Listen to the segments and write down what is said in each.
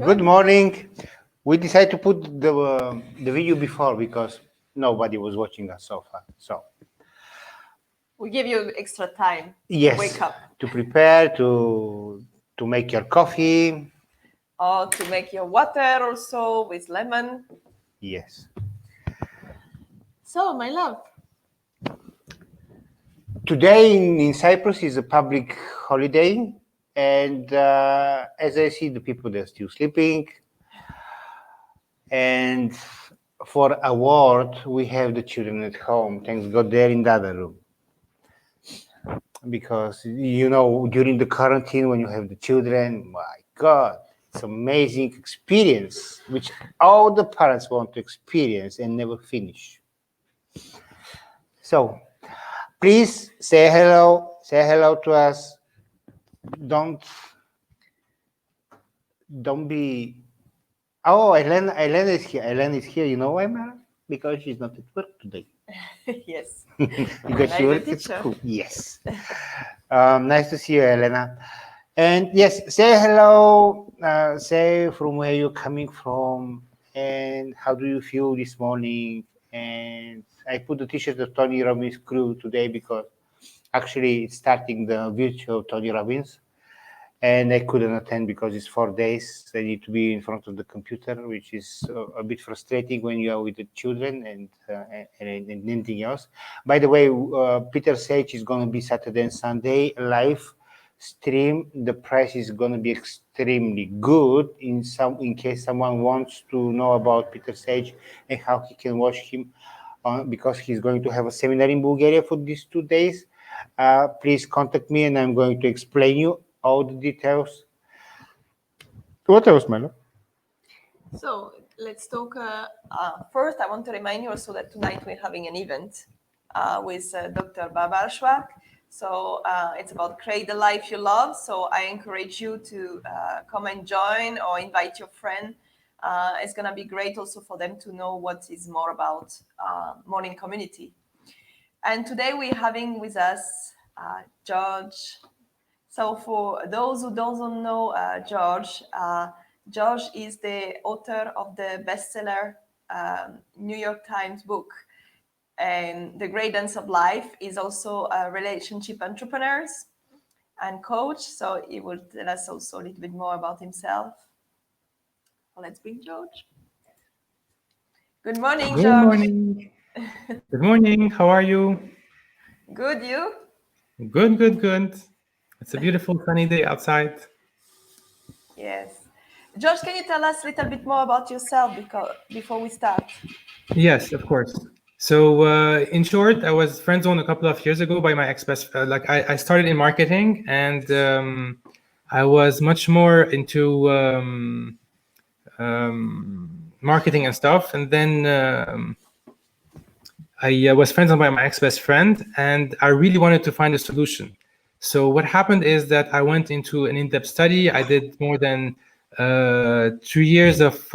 Good morning. We decided to put the video before because nobody was watching us so far. So we give you extra time. yes, Wake up. to prepare, to make your coffee. Or to make your water also with lemon. Yes. So, my love. Today in Cyprus is a public holiday, and as I see the people, they're still sleeping. And for award, we have the children at home. Thanks God they're in the other room. Because, you know, during the quarantine, when you have the children, my God, it's amazing experience, which all the parents want to experience and never finish. So, please say hello to us. Don't be. Oh, Elena is here. Elena is here. You know why, Mara? Because she's not at work today. Yes. Because she works at school. Yes. Nice to see you, Elena. And yes, say hello. Say from where you're coming from and how do you feel this morning. And I put the T-shirt of Tony Robbins crew today because actually it's starting the virtual Tony Robbins. And I couldn't attend because it's 4 days. I need to be in front of the computer, which is a bit frustrating when you are with the children and anything else. By the way, Peter Sage is going to be Saturday and Sunday live stream. The price is going to be extremely good in case someone wants to know about Peter Sage and how he can watch him because he's going to have a seminar in Bulgaria for these 2 days. Please contact me and I'm going to explain you all the details. What else, Melo? So let's talk. First, I want to remind you also that tonight we're having an event with Dr. Barbara Schwach. So it's about create the life you love. So I encourage you to come and join or invite your friend. It's going to be great also for them to know what is more about morning community. And today we're having with us George. So for those who don't know George, George is the author of the bestseller New York Times book. And The Great Dance of Life is also a relationship entrepreneur and coach. So he will tell us also a little bit more about himself. So let's bring George. Good morning, George. Good morning. Good morning. How are you? Good, you? Good. It's a beautiful sunny day outside. Yes. George, can you tell us a little bit more about yourself before we start? Yes, of course. So in short, I was friend zoned a couple of years ago by my ex-best. I started in marketing and I was much more into marketing and stuff. And then I was friend zoned by my ex-best friend and I really wanted to find a solution. So what happened is that I went into an in-depth study. I did more than 2 years of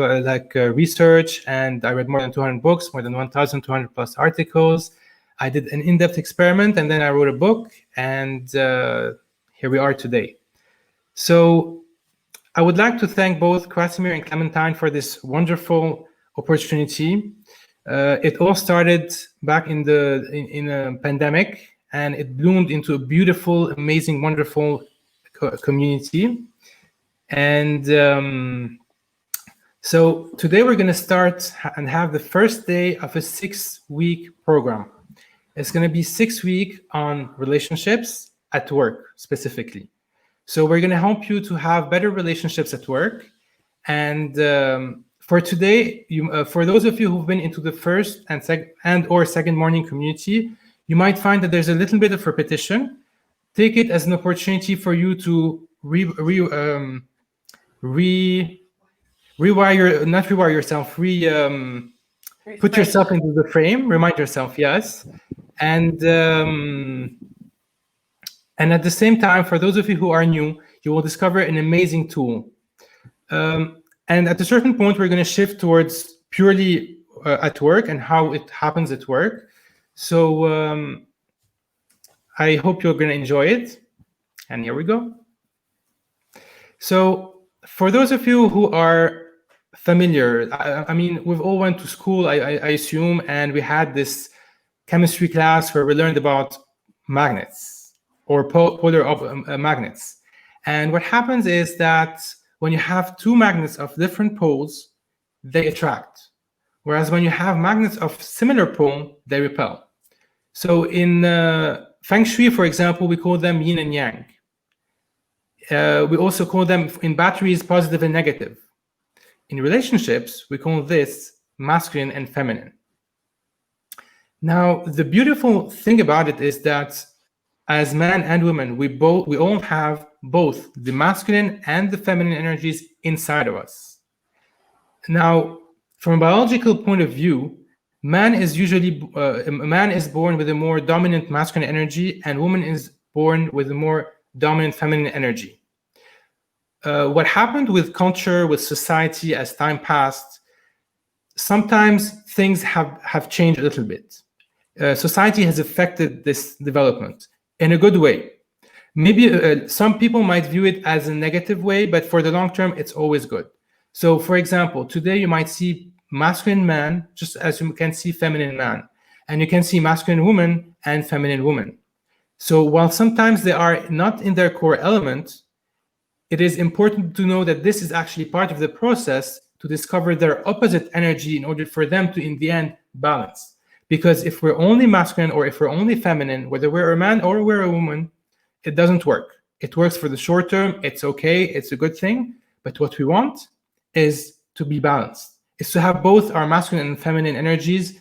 research, and I read more than 200 books, more than 1,200 plus articles. I did an in-depth experiment, and then I wrote a book, and here we are today. So I would like to thank both Krasimir and Clementine for this wonderful opportunity. It all started back in a pandemic, and it bloomed into a beautiful, amazing, wonderful community. And so today we're going to start and have the first day of a 6-week program. It's going to be 6 weeks on relationships at work specifically. So we're going to help you to have better relationships at work. And for today, for those of you who've been into the first and second morning community, you might find that there's a little bit of repetition. Take it as an opportunity for you to put yourself into the frame, remind yourself, yes. And at the same time, for those of you who are new, you will discover an amazing tool. And at a certain point, we're going to shift towards purely at work and how it happens at work. So I hope you're going to enjoy it. And here we go. So for those of you who are familiar, I mean, we've all went to school, I assume, and we had this chemistry class where we learned about magnets or polar magnets. And what happens is that when you have two magnets of different poles, they attract. Whereas when you have magnets of similar pole, they repel. So in Feng Shui, for example, we call them yin and yang. We also call them in batteries positive and negative. In relationships, we call this masculine and feminine. Now, the beautiful thing about it is that as man and woman, we all have both the masculine and the feminine energies inside of us. Now, from a biological point of view, man is born with a more dominant masculine energy, and woman is born with a more dominant feminine energy. What happened with culture, with society as time passed, sometimes things have changed a little bit. Society has affected this development in a good way. Maybe some people might view it as a negative way, but for the long term, it's always good. So, for example, today you might see masculine man, just as you can see feminine man, and you can see masculine woman and feminine woman. So while sometimes they are not in their core element, it is important to know that this is actually part of the process to discover their opposite energy in order for them to, in the end, balance. Because if we're only masculine or if we're only feminine, whether we're a man or we're a woman, it doesn't work. It works for the short term. It's okay. It's a good thing. But what we want is to be balanced. Is to have both our masculine and feminine energies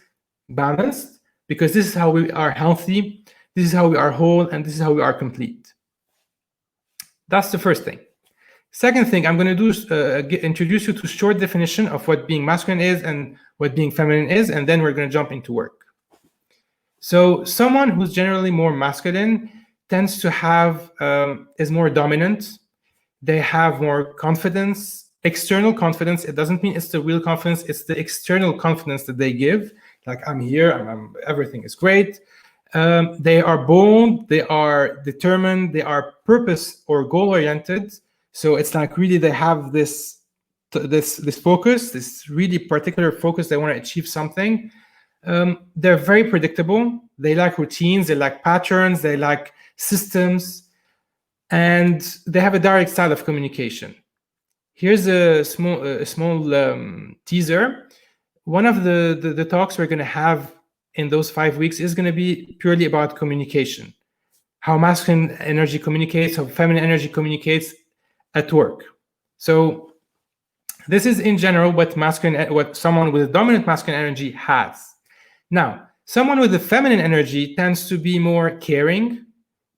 balanced, because this is how we are healthy, this is how we are whole, and this is how we are complete. That's the first thing. Second thing I'm going to do is introduce you to a short definition of what being masculine is and what being feminine is, and then we're going to jump into work. So someone who's generally more masculine tends to have, is more dominant. They have more confidence, external confidence. It doesn't mean it's the real confidence, it's the external confidence that they give. Like, I'm here, everything is great. They are bold, they are determined, they are purpose or goal-oriented. So it's like really they have this focus, this really particular focus. They want to achieve something. They're very predictable. They like routines, they like patterns, they like systems, and they have a direct style of communication. Here's a small teaser. One of the talks we're going to have in those 5 weeks is going to be purely about communication, how masculine energy communicates, how feminine energy communicates at work. So this is in general what someone with a dominant masculine energy has. Now, someone with a feminine energy tends to be more caring,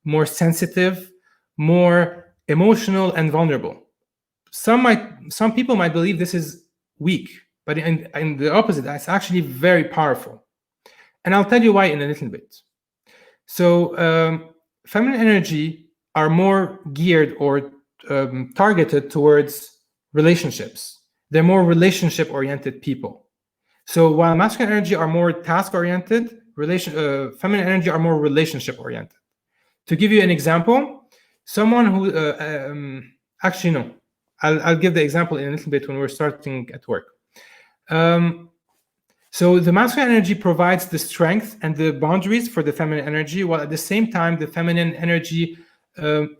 more sensitive, more emotional and vulnerable. Some people might believe this is weak, but in the opposite, it's actually very powerful. And I'll tell you why in a little bit. So feminine energy are more geared or targeted towards relationships. They're more relationship-oriented people. So while masculine energy are more task-oriented, feminine energy are more relationship-oriented. To give you an example, someone who actually no, I'll give the example in a little bit when we're starting at work. So the masculine energy provides the strength and the boundaries for the feminine energy, while at the same time, the feminine energy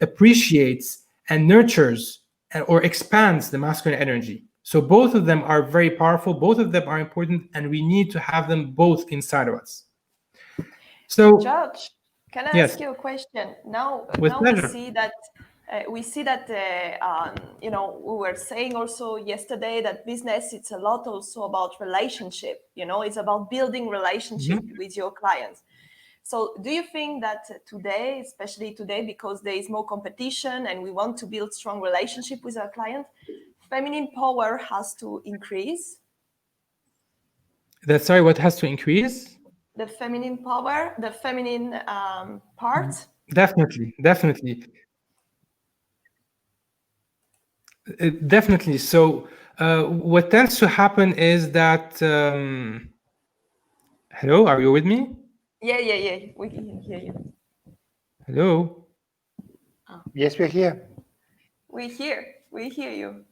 appreciates and nurtures or expands the masculine energy. So both of them are very powerful, both of them are important, and we need to have them both inside of us. So, George, can I yes, ask you a question? Now with we pleasure. see that you know, we were saying also yesterday that business, it's a lot also about relationship. You know, it's about building relationship with your clients. So do you think that today, especially today, because there is more competition and we want to build strong relationship with our client, feminine power has to increase? Sorry, what has to increase? The feminine power, the feminine part? Definitely. Definitely. So what tends to happen is that, hello, are you with me? Yeah, we can hear you. Hello? Yes, we're here. We hear you.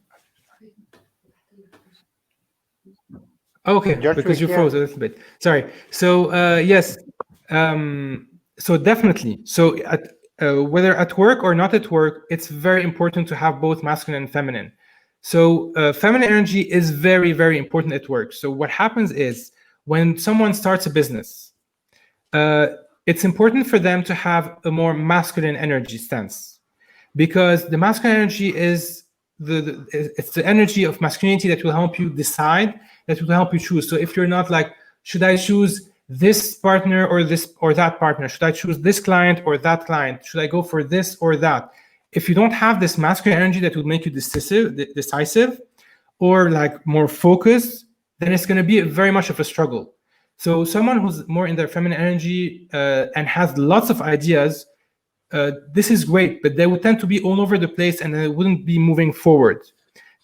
Okay, George, because you we're froze a here. little bit. Sorry. So yes, so definitely. So whether at work or not at work, it's very important to have both masculine and feminine. So feminine energy is very, very important at work. So what happens is when someone starts a business, it's important for them to have a more masculine energy stance, because the masculine energy is it's the energy of masculinity that will help you decide, that will help you choose. So if you're not like, should I choose this partner or this or that partner? Should I choose this client or that client? Should I go for this or that? If you don't have this masculine energy that will make you decisive or like more focused, then it's going to be very much of a struggle. So someone who's more in their feminine energy and has lots of ideas, this is great, but they would tend to be all over the place and they wouldn't be moving forward.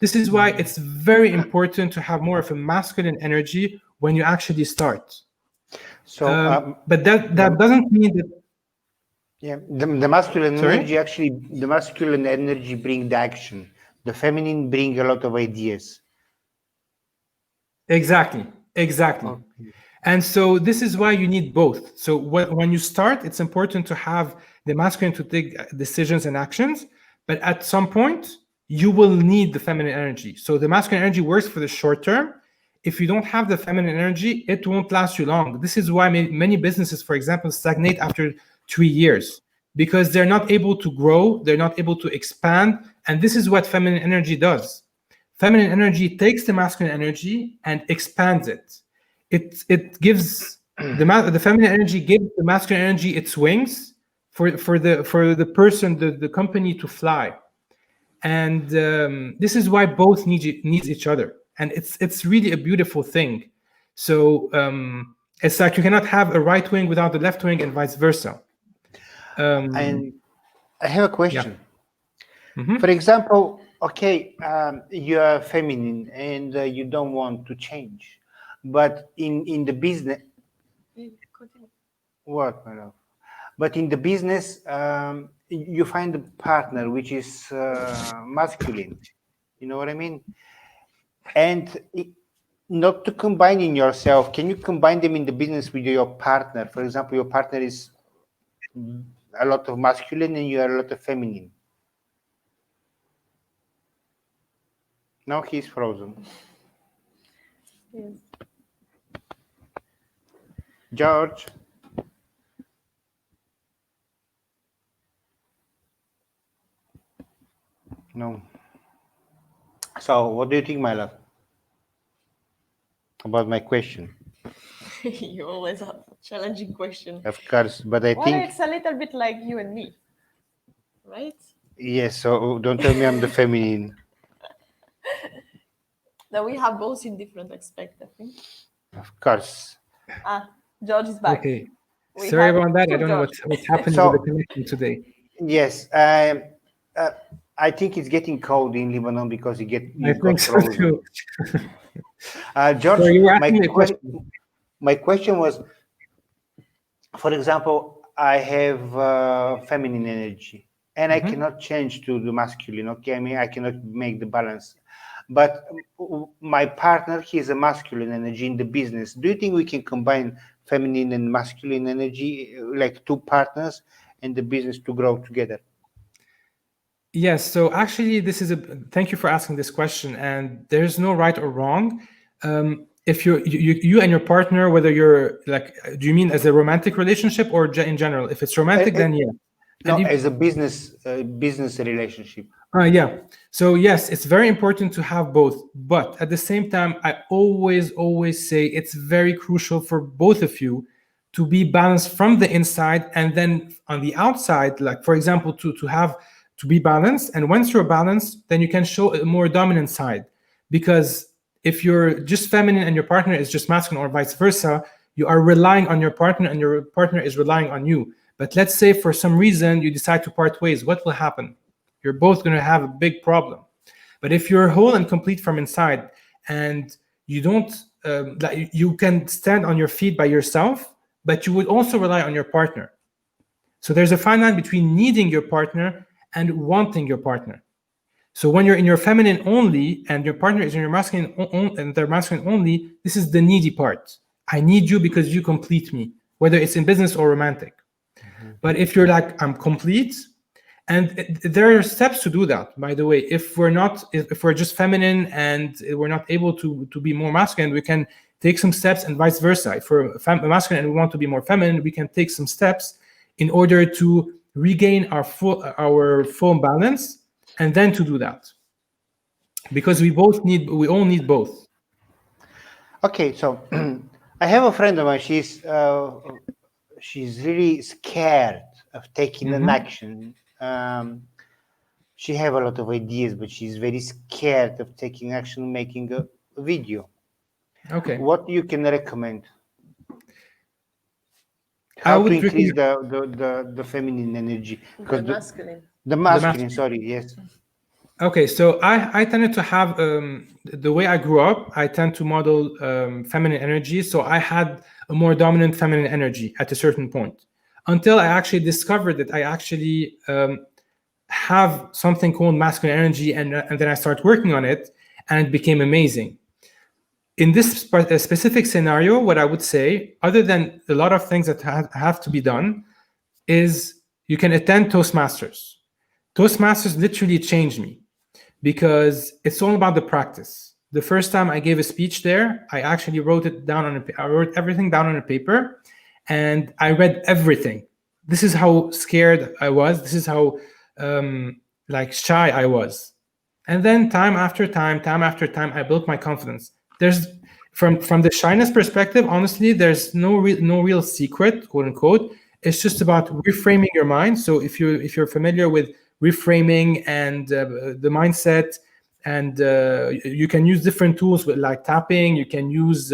This is why it's very important to have more of a masculine energy when you actually start. So, but that doesn't mean that. Yeah, the masculine Sorry? energy, actually, the masculine energy bring the action. The feminine bring a lot of ideas. Exactly. Okay. And so this is why you need both. So when you start, it's important to have the masculine to take decisions and actions, but at some point you will need the feminine energy. So the masculine energy works for the short term. If you don't have the feminine energy, it won't last you long. This is why many businesses, for example, stagnate after 3 years, because they're not able to grow, they're not able to expand, and this is what feminine energy does. Feminine energy takes the masculine energy and expands it. It gives the feminine energy gives the masculine energy its wings for the person, the company to fly. And this is why both needs each other, and it's really a beautiful thing. So it's like you cannot have a right wing without the left wing, and vice versa. And I have a question. Mhm. For example, okay, you are feminine and you don't want to change, but in the business, what, my love? But in the business, you find a partner which is masculine. You know what I mean? And not to combine in yourself, can you combine them in the business with your partner? For example, your partner is a lot of masculine and you are a lot of feminine. Now he's frozen. Yes. George? No. So, what do you think, my love, about my question? You always have a challenging question. Of course, but I Well, think it's a little bit like you and me, right? yes. So don't tell me I'm the feminine. That we have both in different aspects, I think. Of course. George is back. Okay. We Sorry have about that. I two don't know George. what's happening So- with the connection today. Yes. I think it's getting cold in Lebanon because I you got think so frozen. too. George, So you were my, asking me a question. my question was, for example, I have feminine energy and I cannot change to the masculine. Okay, I mean, I cannot make the balance. but my partner, he is a masculine energy in the business. Do you think we can combine feminine and masculine energy, like two partners in the business, to grow together? Yes. So actually, thank you for asking this question. And there's no right or wrong. If you and your partner, whether you're like, do you mean as a romantic relationship or in general? If it's romantic, then yeah. No, And as a business relationship. Yeah. So yes, it's very important to have both. But at the same time, I always say it's very crucial for both of you to be balanced from the inside, and then on the outside, like for example, to be balanced. And once you're balanced, then you can show a more dominant side. Because if you're just feminine and your partner is just masculine, or vice versa, you are relying on your partner and your partner is relying on you. But let's say for some reason you decide to part ways, what will happen? You're both going to have a big problem. But if you're whole and complete from inside, and you don't, you can stand on your feet by yourself, but you would also rely on your partner. So there's a fine line between needing your partner and wanting your partner. So when you're in your feminine only and your partner is in your masculine and they're masculine only, this is the needy part. I need you because you complete me, whether it's in business or romantic. Mm-hmm. But if you're like, I'm complete, and there are steps to do that, by the way. If we're just feminine and we're not able to be more masculine, we can take some steps, and vice versa. If we're masculine and we want to be more feminine, we can take some steps in order to regain our full balance, and then to do that. Because we all need both. Okay, so I have a friend of mine. She's really scared of taking an action. She have a lot of ideas, but she's very scared of taking action, making a video. Okay. What you can recommend? How to increase the feminine energy? The masculine. The masculine, sorry, yes. Okay, so I tended to have, the way I grew up, I tend to model feminine energy. So I had a more dominant feminine energy at a certain point, until I actually discovered that I actually have something called masculine energy, and then I started working on it, and it became amazing. In this specific scenario, what I would say, other than a lot of things that have to be done, is you can attend Toastmasters. Toastmasters literally changed me, because it's all about the practice. The first time I gave a speech there, I actually wrote everything down on a paper, and I read everything. This is how scared I was. This is how shy I was. And then time after time, I built my confidence. There's from the shyness perspective, honestly, there's no real secret, quote unquote. It's just about reframing your mind. So if you're familiar with reframing and the mindset, and you can use different tools like tapping. You can use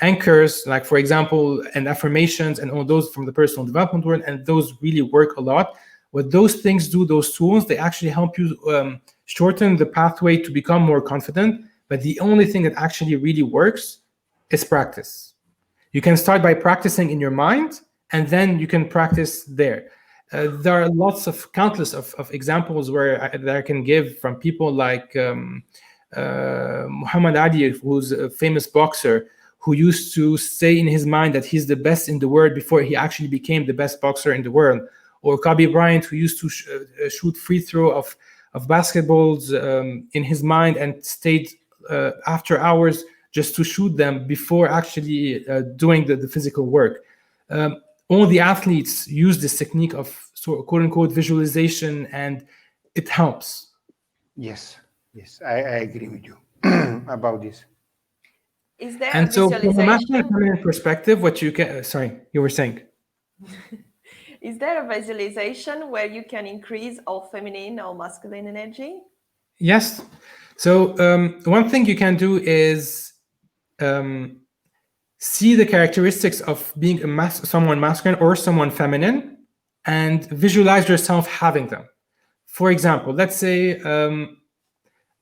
anchors, like for example, and affirmations, and all those from the personal development world, and those really work a lot. What those things do, those tools, they actually help you shorten the pathway to become more confident. But the only thing that actually really works is practice. You can start by practicing in your mind, and then you can practice there. There are countless of examples that I can give from people like Muhammad Ali, who's a famous boxer, who used to say in his mind that he's the best in the world before he actually became the best boxer in the world. Or Kobe Bryant, who used to shoot free throw of basketballs in his mind, and stayed after hours just to shoot them before actually doing the physical work. All the athletes use this technique of quote unquote visualization, and it helps. Yes, I agree with you about this. Is there and a so visualization? from a masculine perspective, what you can, sorry, you were saying. Is there a visualization where you can increase or feminine or masculine energy? Yes. So one thing you can do is see the characteristics of being someone masculine or someone feminine, and visualize yourself having them. For example, let's say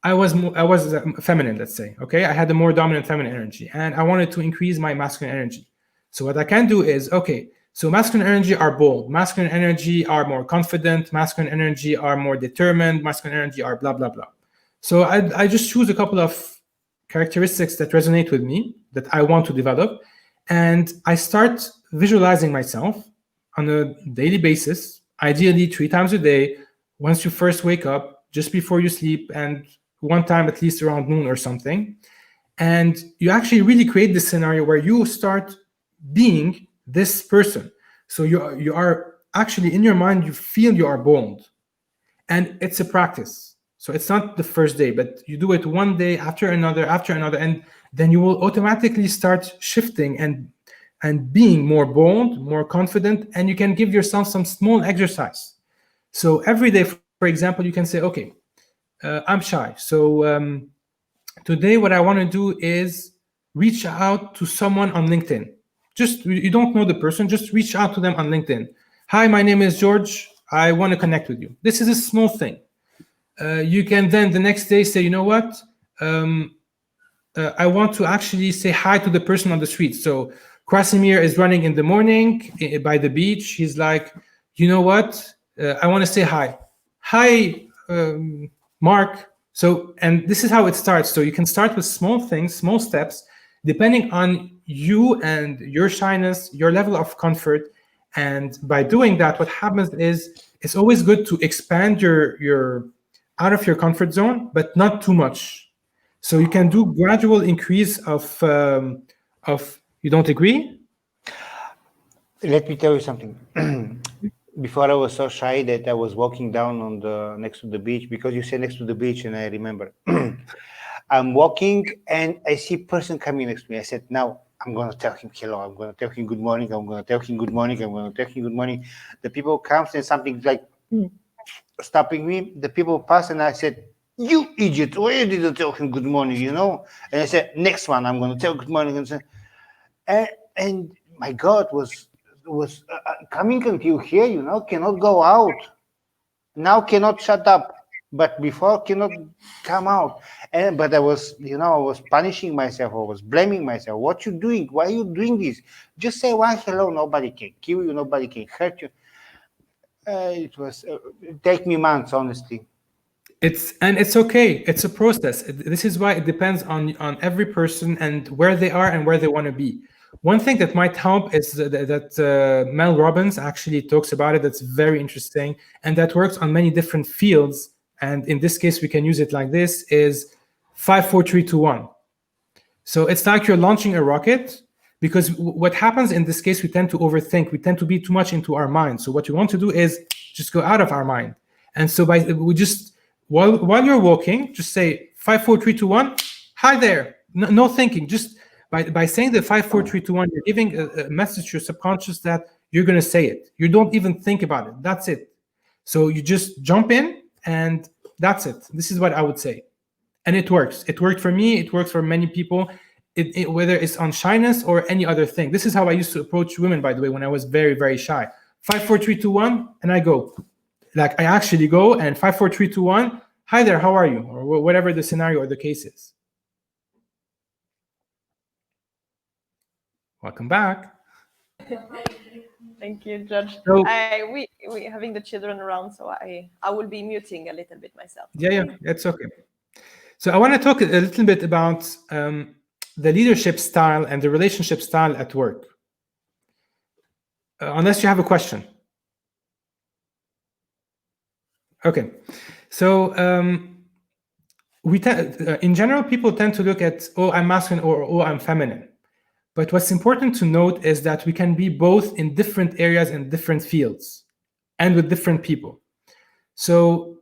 I was feminine, let's say, okay? I had a more dominant feminine energy, and I wanted to increase my masculine energy. So what I can do is, okay, So masculine energy are bold, masculine energy are more confident, masculine energy are more determined, masculine energy are blah, blah, blah. So I just choose a couple of characteristics that resonate with me, that I want to develop, and I start visualizing myself on a daily basis, ideally 3 times a day, once you first wake up, just before you sleep, and one time at least around noon or something. And you actually really create this scenario where you start being this person. So you are actually, in your mind, you feel you are bold. And it's a practice. So it's not the first day, but you do it one day after another, and then you will automatically start shifting and being more bold, more confident, and you can give yourself some small exercise. So every day, for example, you can say, okay, I'm shy. So today what I want to do is reach out to someone on LinkedIn. Just, you don't know the person, just reach out to them on LinkedIn. Hi, my name is George. I want to connect with you. This is a small thing. You can then the next day say, you know what? I want to actually say hi to the person on the street. So Krasimir is running in the morning by the beach. He's like, you know what? I want to say hi. Hi, Mark. So, and this is how it starts. So you can start with small things, small steps, depending on you and your shyness, your level of comfort. And by doing that, what happens is it's always good to expand your out of your comfort zone, but not too much. So you can do gradual increase of. You don't agree? Let me tell you something. Before I was so shy that I was walking down on the next to the beach, because you said next to the beach, and I remember. I'm walking and I see a person coming next to me. I said, now I'm going to tell him hello. I'm going to tell him good morning. I'm going to tell him good morning. I'm going to tell him good morning. The people comes and something like stopping me. The people pass and I said, you idiot, why you didn't tell him good morning, you know? And I said, next one, I'm going to tell good morning. And my God was coming until here, you know, cannot go out. Now cannot shut up. But before cannot come out. But I was, you know, I was punishing myself. I was blaming myself. What you doing? Why are you doing this? Just say one hello. Nobody can kill you. Nobody can hurt you. It was take me months, honestly. It's okay. It's a process. This is why it depends on every person and where they are and where they want to be. One thing that might help is that Mel Robbins actually talks about it. That's very interesting, and that works on many different fields. And in this case, we can use it like this: is 5, 4, 3, 2, 1. So it's like you're launching a rocket. Because what happens in this case, we tend to overthink. We tend to be too much into our mind. So what you want to do is just go out of our mind. And so while you're walking, just say 5, 4, 3, 2, 1. Hi there. No thinking. Just by saying the 5, 4, 3, 2, 1, you're giving a message to your subconscious that you're going to say it. You don't even think about it. That's it. So you just jump in and that's it. This is what I would say. And it works. It worked for me. It works for many people. Whether it's on shyness or any other thing. This is how I used to approach women, by the way, when I was very, very shy. 5, 4, 3, 2, 1, and I go. Like I actually go and 5, 4, 3, 2, 1. Hi there, how are you? Or whatever the scenario or the case is. Welcome back. Thank you, George. So, we having the children around, so I will be muting a little bit myself. Yeah, it's okay. So I want to talk a little bit about the leadership style and the relationship style at work. Unless you have a question. Okay. So in general, people tend to look at, oh, I'm masculine or oh, I'm feminine. But what's important to note is that we can be both in different areas and different fields and with different people. So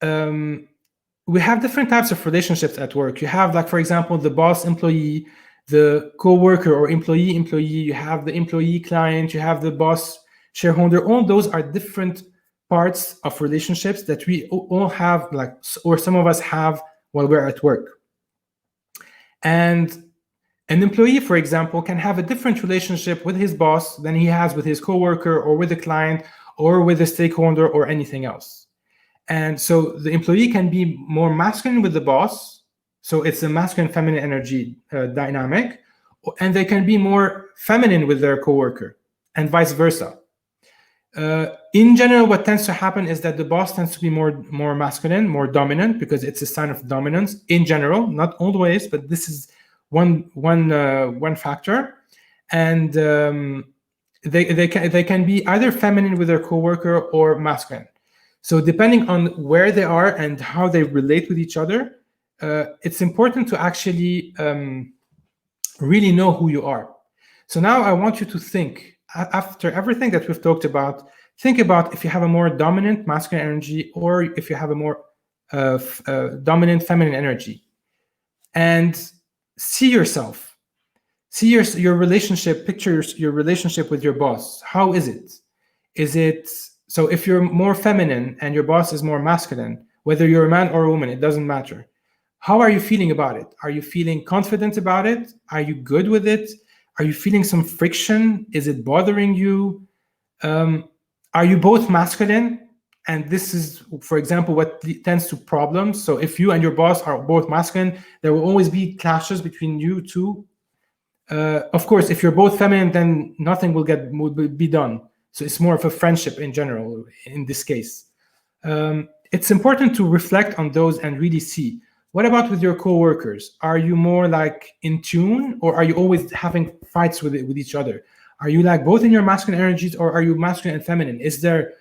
we have different types of relationships at work. You have, like, for example, the boss-employee, the co-worker or employee-employee, you have the employee-client, you have the boss-shareholder. All those are different parts of relationships that we all have, like, or some of us have while we're at work. And an employee, for example, can have a different relationship with his boss than he has with his co-worker or with the client or with a stakeholder or anything else. And so the employee can be more masculine with the boss. So it's a masculine feminine energy dynamic. And they can be more feminine with their coworker. and vice versa. In general, what tends to happen is that the boss tends to be more masculine, more dominant, because it's a sign of dominance in general, not always, but this is one factor. And they can be either feminine with their coworker or masculine. So depending on where they are and how they relate with each other, it's important to actually really know who you are. So now I want you to think, after everything that we've talked about, think about if you have a more dominant masculine energy or if you have a more dominant feminine energy. And see yourself. See your relationship, picture your relationship with your boss. How is it? Is it, so if you're more feminine and your boss is more masculine, whether you're a man or a woman, it doesn't matter. How are you feeling about it? Are you feeling confident about it? Are you good with it? Are you feeling some friction? Is it bothering you? Are you both masculine? And this is, for example, what tends to problems. So if you and your boss are both masculine, there will always be clashes between you two. Of course, if you're both feminine, then nothing will be done. So it's more of a friendship in general in this case. It's important to reflect on those and really see. What about with your coworkers? Are you more like in tune, or are you always having fights with each other? Are you like both in your masculine energies, or are you masculine and feminine? Is there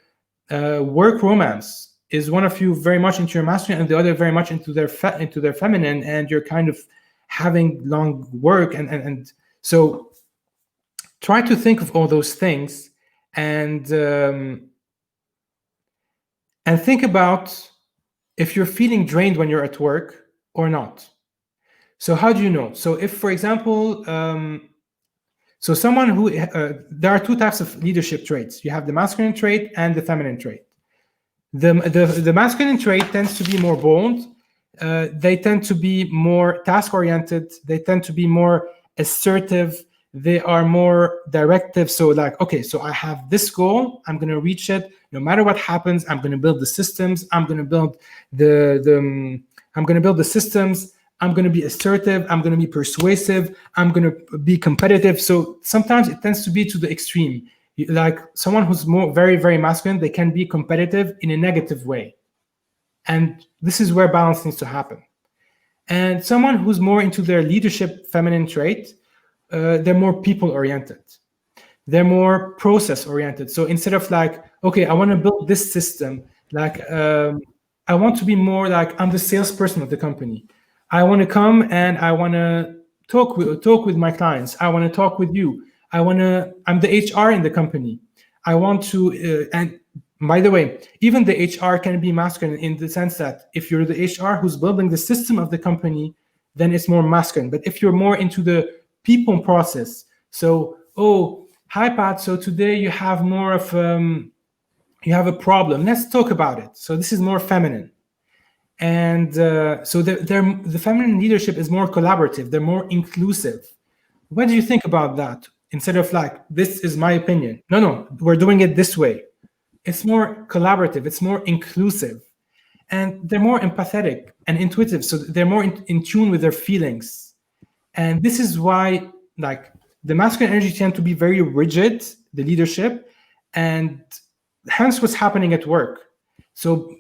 work romance? Is one of you very much into your masculine and the other very much into their feminine, and you're kind of having long work and so try to think of all those things and think about if you're feeling drained when you're at work or not. So how do you know? So if, for example, so someone who, there are two types of leadership traits. You have the masculine trait and the feminine trait. The masculine trait tends to be more bold. They tend to be more task-oriented. They tend to be more assertive. They are more directive. So like, okay, so I have this goal. I'm going to reach it. No matter what happens, I'm going to build the systems. I'm going to build I'm going to build the systems. I'm going to be assertive. I'm going to be persuasive. I'm going to be competitive. So sometimes it tends to be to the extreme. Like someone who's more very, very masculine, they can be competitive in a negative way. And this is where balance needs to happen. And someone who's more into their leadership feminine trait, they're more people-oriented. They're more process-oriented. So instead of like, okay, I want to build this system, like I want to be more like I'm the salesperson of the company. I want to come and I want to talk with my clients. I want to talk with you. I'm the HR in the company. I want to, and by the way, even the HR can be masculine in the sense that if you're the HR who's building the system of the company, then it's more masculine. But if you're more into the people process, so, oh, hi, Pat, so today you have more of, you have a problem. Let's talk about it. So this is more feminine. And so the feminine leadership is more collaborative. They're more inclusive. What do you think about that? Instead of like, this is my opinion. No, we're doing it this way. It's more collaborative. It's more inclusive. And they're more empathetic and intuitive. So they're more in tune with their feelings. And this is why like the masculine energy tend to be very rigid, the leadership, and hence what's happening at work. So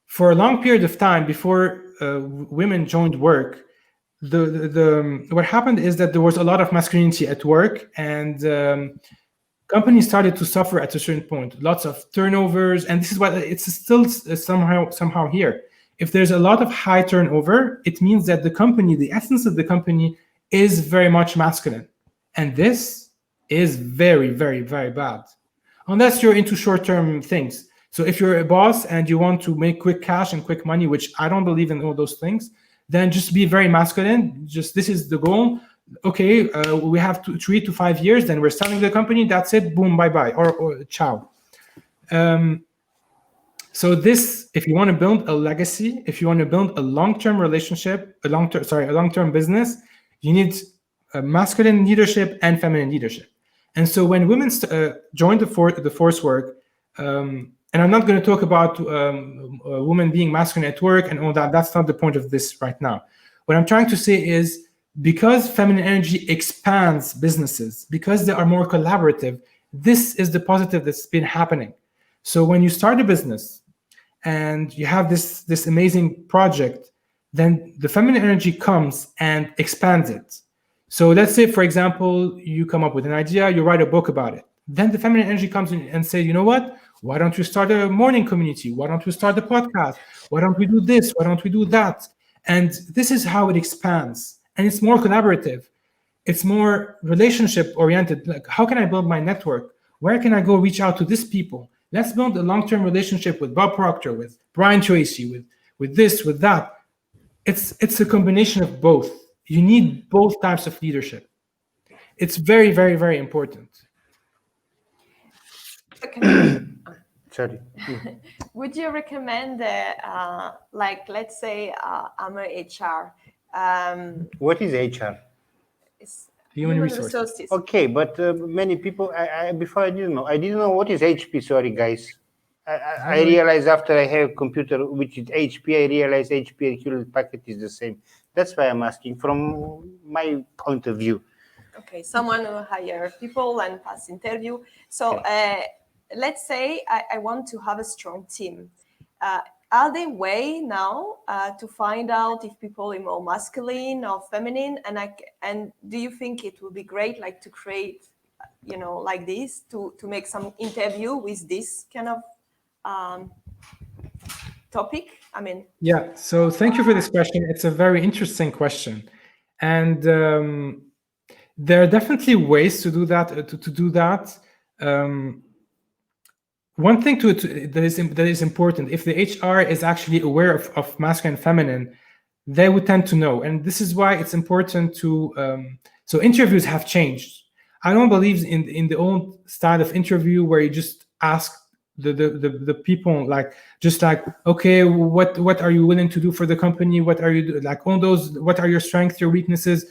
for a long period of time before women joined work, what happened is that there was a lot of masculinity at work, and companies started to suffer at a certain point. Lots of turnovers, and this is why it's still somehow here. If there's a lot of high turnover, it means that the company, the essence of the company, is very much masculine, and this is very, very, very bad. Unless you're into short-term things. So if you're a boss and you want to make quick cash and quick money, which I don't believe in all those things, then just be very masculine. Just this is the goal. Okay, we have 3 to 5 years, then we're selling the company. That's it. Boom, bye-bye, or ciao. So this, if you want to build a legacy, if you want to build a long-term relationship, a long-term business, you need a masculine leadership and feminine leadership. And so when women join the force work, and I'm not going to talk about women being masculine at work and all that. That's not the point of this right now. What I'm trying to say is because feminine energy expands businesses, because they are more collaborative, this is the positive that's been happening. So when you start a business and you have this amazing project, then the feminine energy comes and expands it. So let's say, for example, you come up with an idea, you write a book about it. Then the feminine energy comes in and say, you know what? Why don't you start a morning community? Why don't we start a podcast? Why don't we do this? Why don't we do that? And this is how it expands. And it's more collaborative. It's more relationship oriented. Like, how can I build my network? Where can I go reach out to these people? Let's build a long-term relationship with Bob Proctor, with Brian Tracy, with this, with that. It's a combination of both. You need both types of leadership. It's very, very, very important. Sorry. Would you recommend, like, let's say I'm a HR. What is HR? It's Human resources. Okay, but many people, before I didn't know what is HP. Sorry, guys. I realized after I have a computer which is HP, I realized HP and Hewlett Packard is the same. That's why I'm asking from my point of view. Okay, someone who hire people and pass interview. So let's say I want to have a strong team. Are there way now to find out if people are more masculine or feminine? And do you think it would be great, like, to create, like this, to make some interview with this kind of topic? I mean, yeah. So thank you for this question. It's a very interesting question, and there are definitely ways to do that. To do that. One thing that is important, if the HR is actually aware of masculine and feminine, they would tend to know. And this is why it's important to, so interviews have changed. I don't believe in the old style of interview where you just ask the people, okay, what are you willing to do for the company? What are you like all those, what are your strengths, your weaknesses?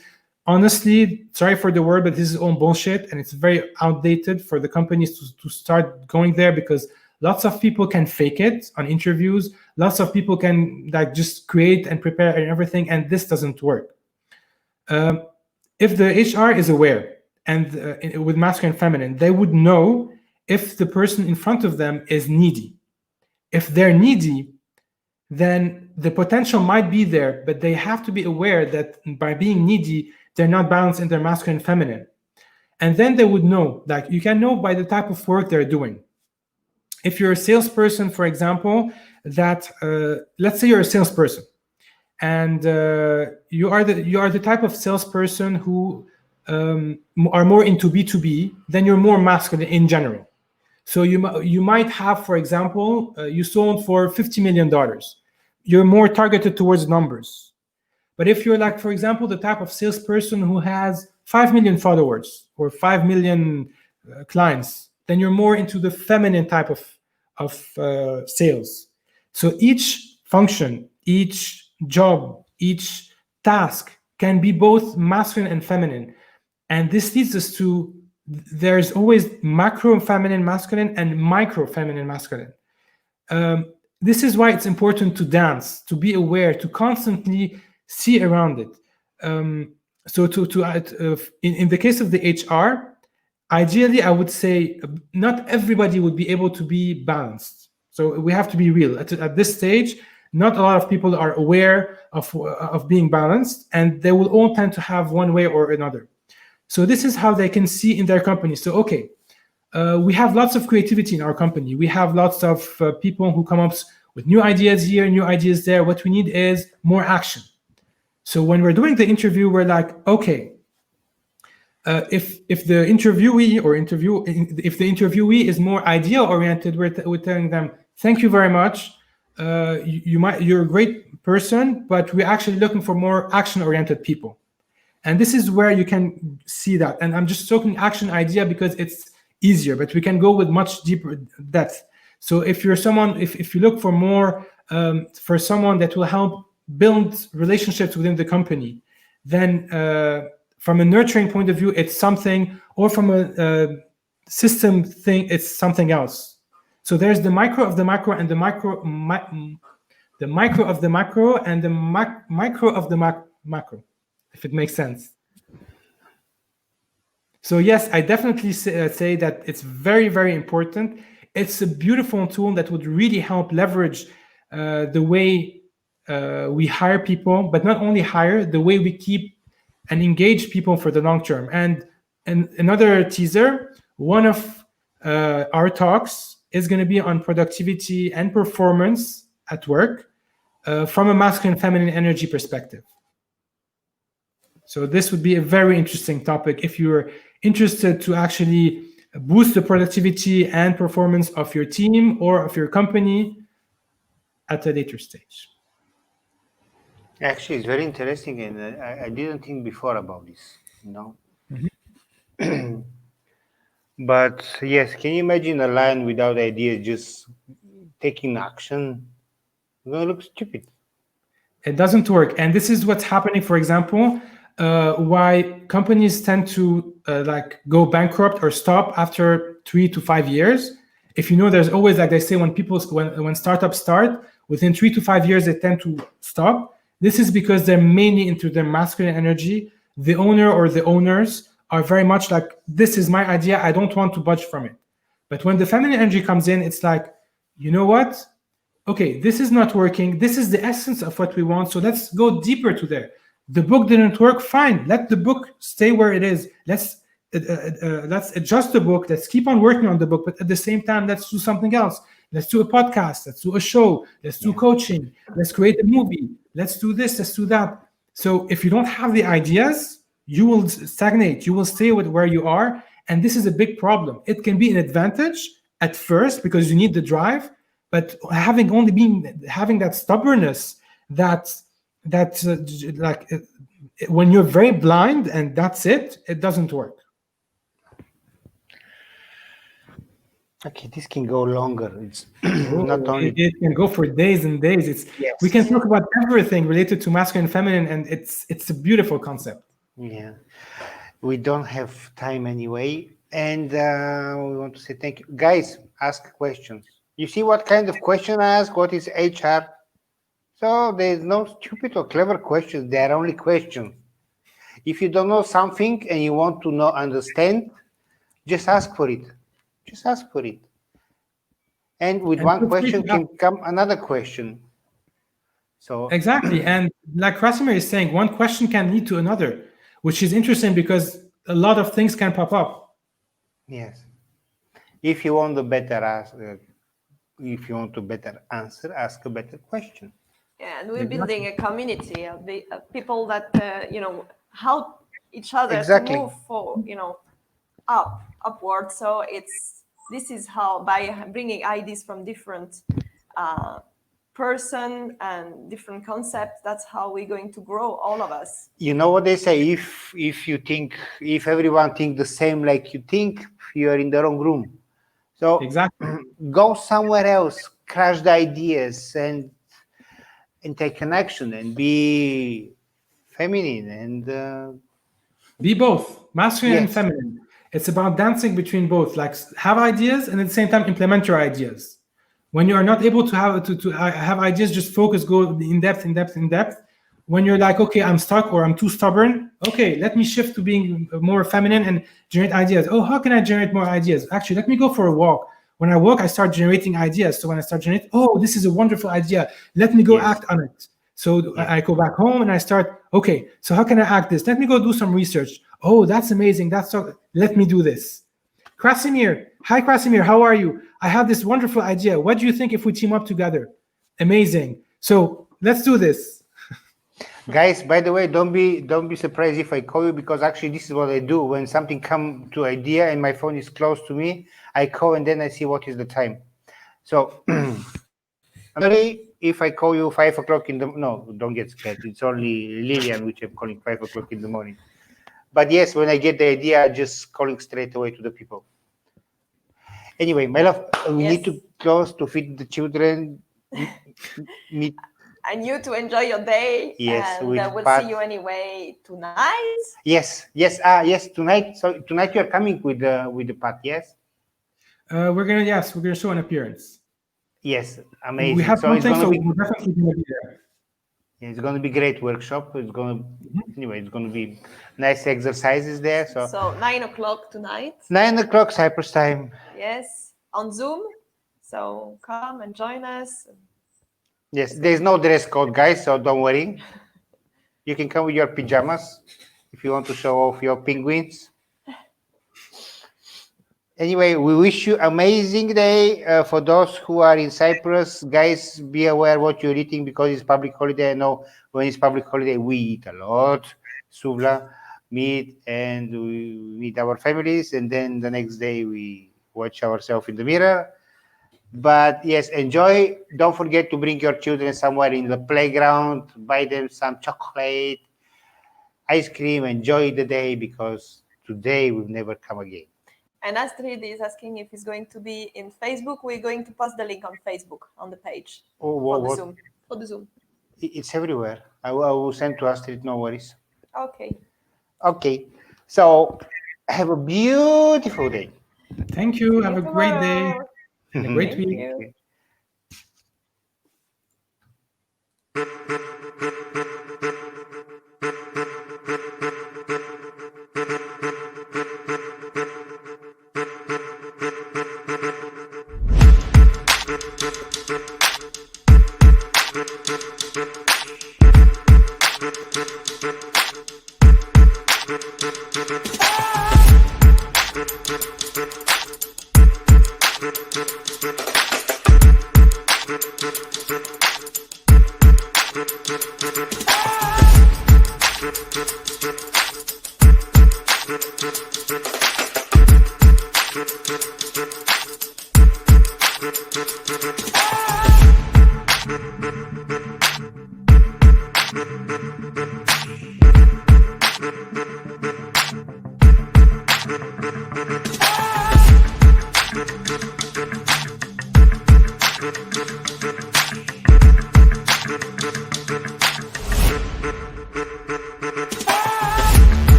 Honestly, sorry for the word, but this is all bullshit, and it's very outdated for the companies to start going there, because lots of people can fake it on interviews. Lots of people can just create and prepare and everything, and this doesn't work. If the HR is aware and with masculine and feminine, they would know if the person in front of them is needy. If they're needy, then the potential might be there, but they have to be aware that by being needy, they're not balanced in their masculine and feminine. And then they would know, you can know by the type of work they're doing. If you're a salesperson, for example, let's say you're a salesperson, and you are the type of salesperson who are more into B2B, then you're more masculine in general. So you might have, for example, you sold for $50 million. You're more targeted towards numbers. But if you're for example, the type of salesperson who has 5 million followers or 5 million clients, then you're more into the feminine type of sales. So each function, each job, each task can be both masculine and feminine. And this leads us to, there's always macro feminine masculine and micro feminine masculine. This is why it's important to dance, to be aware, to constantly see around it. So in the case of the HR, ideally, I would say not everybody would be able to be balanced. So we have to be real. At this stage, not a lot of people are aware of being balanced, and they will all tend to have one way or another. So this is how they can see in their company. So, okay, we have lots of creativity in our company. We have lots of people who come up with new ideas here, new ideas there. What we need is more action. So when we're doing the interview, we're okay, if the interviewee if the interviewee is more idea oriented, we're telling them, thank you very much. You're a great person, but we're actually looking for more action oriented people. And this is where you can see that. And I'm just talking action idea because it's easier, but we can go with much deeper depth. So if you're someone, if you look for more, for someone that will help build relationships within the company, then from a nurturing point of view, it's something, or from a system thing, it's something else. So there's the micro of the macro and the the micro of the macro and the micro of the macro. if it makes sense. So yes, I definitely say that it's very, very important. It's a beautiful tool that would really help leverage the way we hire people, but not only hire, the way we keep and engage people for the long term. And another teaser, one of our talks is going to be on productivity and performance at work from a masculine feminine energy perspective. So this would be a very interesting topic if you're interested to actually boost the productivity and performance of your team or of your company at a later stage. Actually, it's very interesting, and I didn't think before about this, you know. But yes, can you imagine a lion without ideas just taking action? It's gonna look stupid. It doesn't work. And this is what's happening, for example, why companies tend to like go bankrupt or stop after 3 to 5 years. If you know, there's always, like they say, when startups start, within 3 to 5 years, they tend to stop. This is because they're mainly into their masculine energy. The owner or the owners are very much like, this is my idea, I don't want to budge from it. But when the feminine energy comes in, it's like, you know what? Okay, this is not working. This is the essence of what we want. So let's go deeper to there. The book didn't work. Fine. Let the book stay where it is. Let's adjust the book. Let's keep on working on the book. But at the same time, let's do something else. Let's do a podcast. Let's do a show. Let's do coaching. Let's create a movie. Let's do this. Let's do that. So if you don't have the ideas, you will stagnate. You will stay with where you are. And this is a big problem. It can be an advantage at first because you need the drive. But having that stubbornness, when you're very blind and that's it, it doesn't work. Okay, this can go longer. It's not only it can go for days and days. We can talk about everything related to masculine and feminine, and it's a beautiful concept. Yeah, we don't have time anyway, and we want to say thank you, guys. Ask questions. You see what kind of question I ask? What is HR? So there's no stupid or clever questions. There are only questions. If you don't know something and you want to understand, just ask for it. Just ask for it. And with one question can come another question. So exactly. And like Krasimir is saying, one question can lead to another, which is interesting because a lot of things can pop up. Yes. If you want the better if you want to better answer, ask a better question. Yeah, and we're building a community of people that help each other to move for upward. So this is how, by bringing ideas from different person and different concepts, that's how we're going to grow, all of us. You know what they say, if everyone thinks the same like you think, you are in the wrong room. So exactly, go somewhere else, crash the ideas and take an action and be feminine and be both masculine and feminine. It's about dancing between both, like have ideas and at the same time implement your ideas. When you are not able to have ideas, just focus, go in depth. When you're like, okay, I'm stuck or I'm too stubborn, okay, let me shift to being more feminine and generate ideas. Oh, how can I generate more ideas? Actually, let me go for a walk. When I walk, I start generating ideas. So when I start generating, oh, this is a wonderful idea. Let me go act on it. So I go back home and I start, okay, so how can I act this? Let me go do some research. Oh, that's amazing. Let me do this. Krasimir, hi Krasimir, how are you? I have this wonderful idea. What do you think if we team up together? Amazing. So let's do this. Guys, by the way, don't be surprised if I call you, because actually this is what I do when something comes to idea and my phone is close to me. I call and then I see what is the time. So I'm sorry if I call you 5 o'clock in the no, don't get scared. It's only Lillian which I'm calling 5 o'clock in the morning. But yes, when I get the idea, I'm just calling straight away to the people. Anyway, my love, we need to close to feed the children. Meet. And you to enjoy your day. Yes, and we'll see you anyway tonight. Yes, tonight. So tonight you are coming with the Pat, yes? We're gonna show an appearance. Yes, amazing. We have so something, so we're definitely gonna be there. It's going to be great workshop. It's going to anyway. It's going to be nice exercises there. So, So 9 o'clock tonight. 9 o'clock Cyprus time. Yes, on Zoom. So come and join us. Yes, there's no dress code, guys. So don't worry. You can come with your pajamas if you want to show off your penguins. Anyway, we wish you amazing day. For those who are in Cyprus, guys, be aware what you're eating because it's public holiday. I know when it's public holiday, we eat a lot, souvla, meat, and we meet our families. And then the next day we watch ourselves in the mirror. But yes, enjoy. Don't forget to bring your children somewhere in the playground, buy them some chocolate, ice cream, enjoy the day because today will never come again. And Astrid is asking if it's going to be in Facebook. We're going to post the link on Facebook on the page Oh, for the what? Zoom. For the Zoom. It's everywhere. I will send to Astrid, no worries. Okay. Okay, so have a beautiful day. Thank you. Have a great day. Tomorrow. And a great Thank week. you.